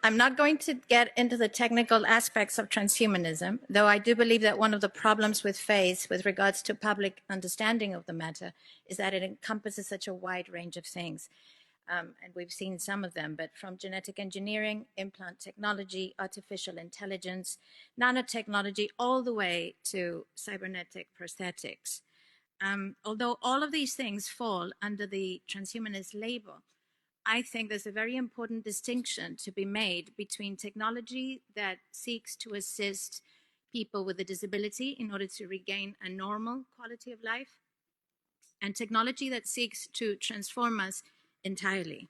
I'm not going to get into the technical aspects of transhumanism, though I do believe that one of the problems with faith with regards to public understanding of the matter is that it encompasses such a wide range of things. And we've seen some of them, but from genetic engineering, implant technology, artificial intelligence, nanotechnology, all the way to cybernetic prosthetics. Although all of these things fall under the transhumanist label, I think there's a very important distinction to be made between technology that seeks to assist people with a disability in order to regain a normal quality of life, and technology that seeks to transform us entirely.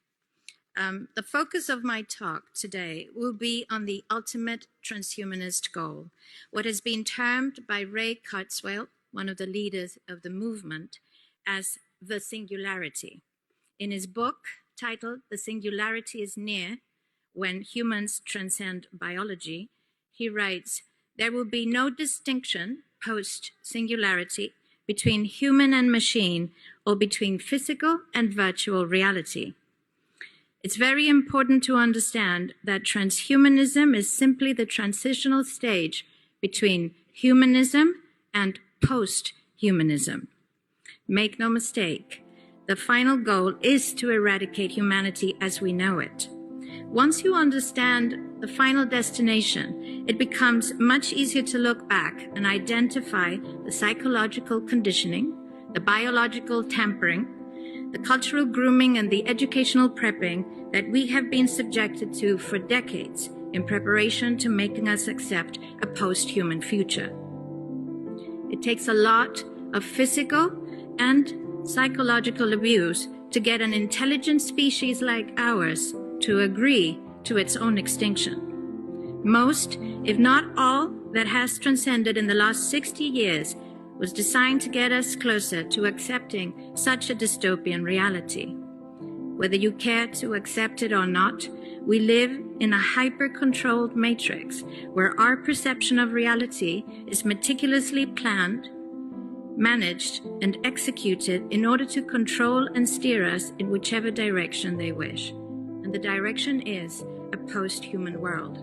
The focus of my talk today will be on the ultimate transhumanist goal, what has been termed by Ray Kurzweil, one of the leaders of the movement, as the singularity. In his book, titled "The Singularity is Near: When Humans Transcend Biology," he writes, "There will be no distinction post-singularity between human and machine or between physical and virtual reality." It's very important to understand that transhumanism is simply the transitional stage between humanism and post-humanism. Make no mistake, the final goal is to eradicate humanity as we know it. Once you understand the final destination, it becomes much easier to look back and identify the psychological conditioning, the biological tampering, the cultural grooming, and the educational prepping that we have been subjected to for decades in preparation to making us accept a post-human future. It takes a lot of physical and psychological abuse to get an intelligent species like ours to agree to its own extinction. Most, if not all, that has transcended in the last 60 years was designed to get us closer to accepting such a dystopian reality. Whether you care to accept it or not, we live in a hyper-controlled matrix where our perception of reality is meticulously planned, managed, and executed in order to control and steer us in whichever direction they wish. And the direction is a post-human world.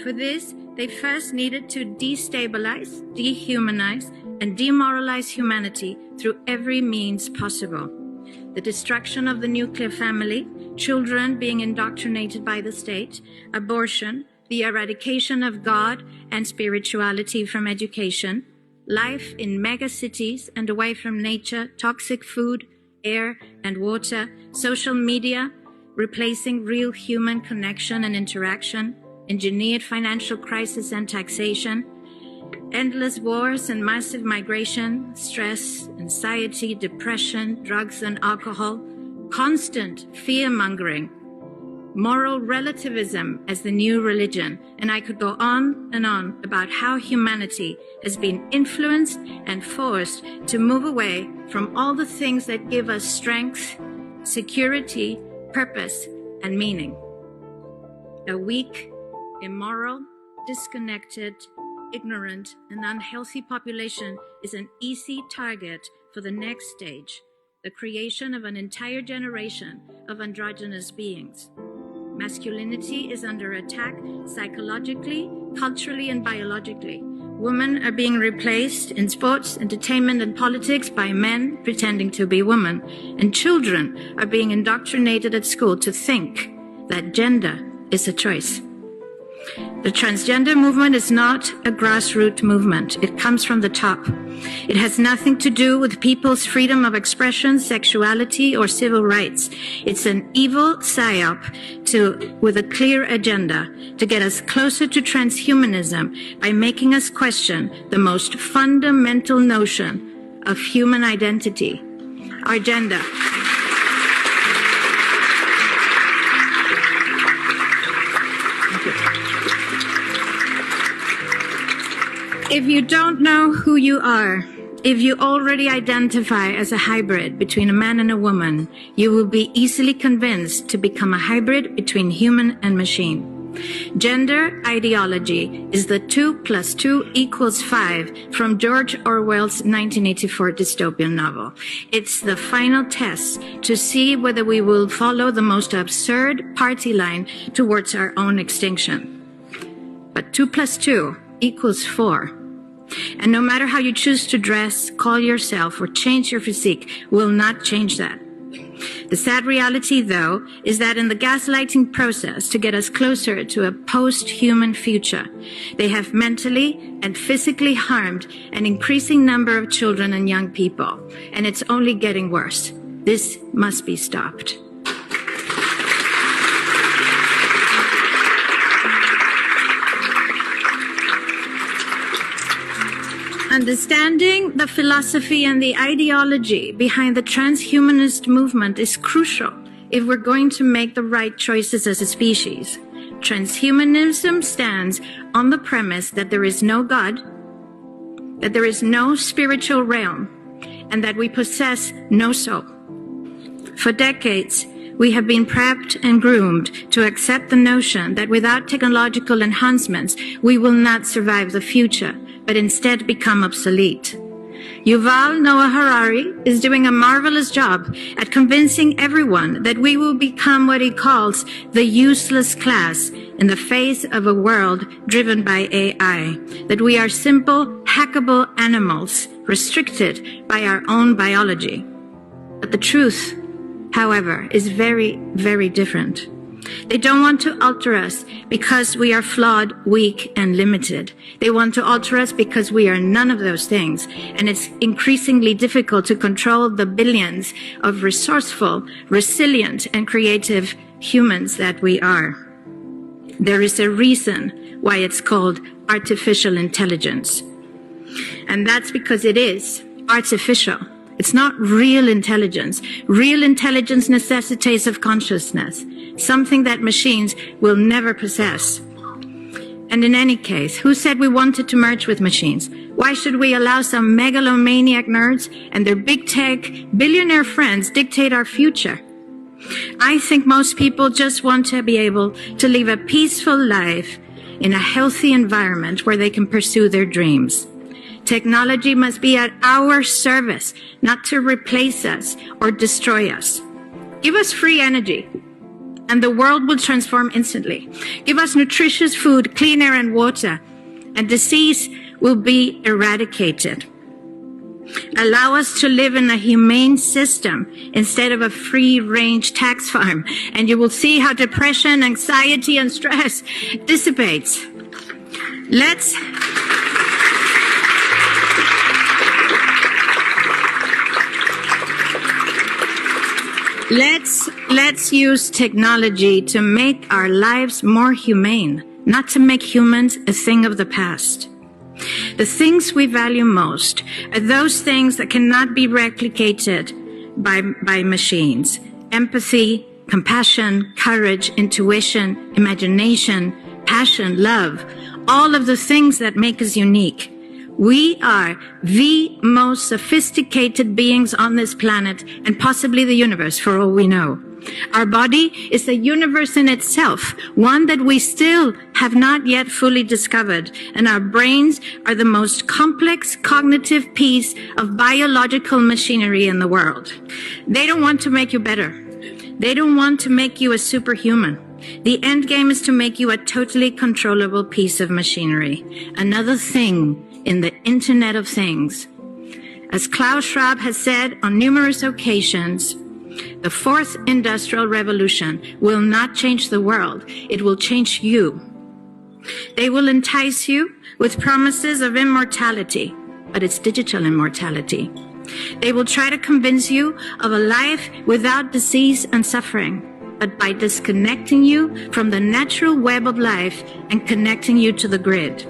For this, they first needed to destabilize, dehumanize, and demoralize humanity through every means possible. The destruction of the nuclear family, children being indoctrinated by the state, abortion, the eradication of God and spirituality from education, life in megacities and away from nature, toxic food, air and water, social media, replacing real human connection and interaction, engineered financial crisis and taxation, endless wars and massive migration, stress, anxiety, depression, drugs and alcohol, constant fear-mongering, moral relativism as the new religion, and I could go on and on about how humanity has been influenced and forced to move away from all the things that give us strength, security, purpose, and meaning. A weak, immoral, disconnected, ignorant, and unhealthy population is an easy target for the next stage, the creation of an entire generation of androgynous beings. Masculinity is under attack psychologically, culturally, and biologically. Women are being replaced in sports, entertainment, and politics by men pretending to be women. And children are being indoctrinated at school to think that gender is a choice. The transgender movement is not a grassroots movement. It comes from the top. It has nothing to do with people's freedom of expression, sexuality, or civil rights. It's an evil psyop with a clear agenda to get us closer to transhumanism by making us question the most fundamental notion of human identity, our gender. If you don't know who you are, if you already identify as a hybrid between a man and a woman, you will be easily convinced to become a hybrid between human and machine. Gender ideology is the 2 + 2 = 5 from George Orwell's 1984 dystopian novel. It's the final test to see whether we will follow the most absurd party line towards our own extinction. But 2 + 2 = 4. And no matter how you choose to dress, call yourself, or change your physique, will not change that. The sad reality, though, is that in the gaslighting process to get us closer to a post-human future, they have mentally and physically harmed an increasing number of children and young people, and it's only getting worse. This must be stopped. Understanding the philosophy and the ideology behind the transhumanist movement is crucial if we're going to make the right choices as a species. Transhumanism stands on the premise that there is no God, that there is no spiritual realm, and that we possess no soul. For decades, we have been prepped and groomed to accept the notion that without technological enhancements, we will not survive the future, but instead become obsolete. 𝆉𝆄𝐼𝐻𝅆𝐼 is doing a marvelous job at convincing everyone that we will become what he calls the useless class in the face of a world driven by AI, that we are simple, hackable animals, restricted by our own biology. But the truth, however, is very, very different. They don't want to alter us because we are flawed, weak, and limited. They want to alter us because we are none of those things, and it's increasingly difficult to control the billions of resourceful, resilient, and creative humans that we are. There is a reason why it's called artificial intelligence, and that's because it is artificial. It's not real intelligence. Real intelligence necessitates of consciousness, something that machines will never possess. And in any case, who said we wanted to merge with machines? Why should we allow some megalomaniac nerds and their big tech billionaire friends dictate our future? I think most people just want to be able to live a peaceful life in a healthy environment where they can pursue their dreams. Technology must be at our service, not to replace us or destroy us. Give us free energy, and the world will transform instantly. Give us nutritious food, clean air and water, and disease will be eradicated. Allow us to live in a humane system instead of a free-range tax farm, and you will see how depression, anxiety, and stress dissipates. Let's use technology to make our lives more humane, not to make humans a thing of the past. The things we value most are those things that cannot be replicated by machines. Empathy, compassion, courage, intuition, imagination, passion, love, all of the things that make us unique. We are the most sophisticated beings on this planet and possibly the universe, for all we know. Our body is a universe in itself, one that we still have not yet fully discovered, and our brains are the most complex cognitive piece of biological machinery in the world. They don't want to make you better. They don't want to make you a superhuman. The end game is to make you a totally controllable piece of machinery, another thing in the Internet of Things. As Klaus Schwab has said on numerous occasions, the fourth industrial revolution will not change the world, it will change you. They will entice you with promises of immortality, but it's digital immortality. They will try to convince you of a life without disease and suffering, but by disconnecting you from the natural web of life and connecting you to the grid.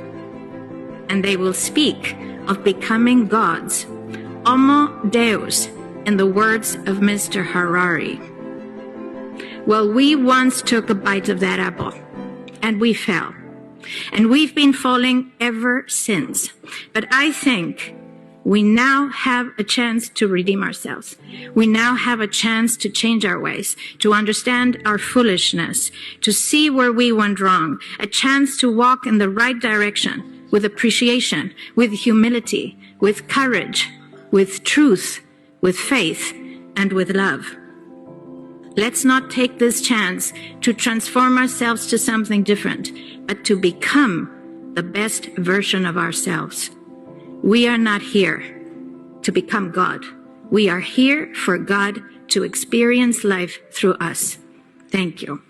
And they will speak of becoming gods, homo deus, in the words of Mr. Harari. Well, we once took a bite of that apple, and we fell. And we've been falling ever since. But I think We now have a chance to redeem ourselves. We now have a chance to change our ways, to understand our foolishness, to see where we went wrong, a chance to walk in the right direction with appreciation, with humility, with courage, with truth, with faith, and with love. Let's not take this chance to transform ourselves to something different, but to become the best version of ourselves. We are not here to become God. We are here for God to experience life through us. Thank you.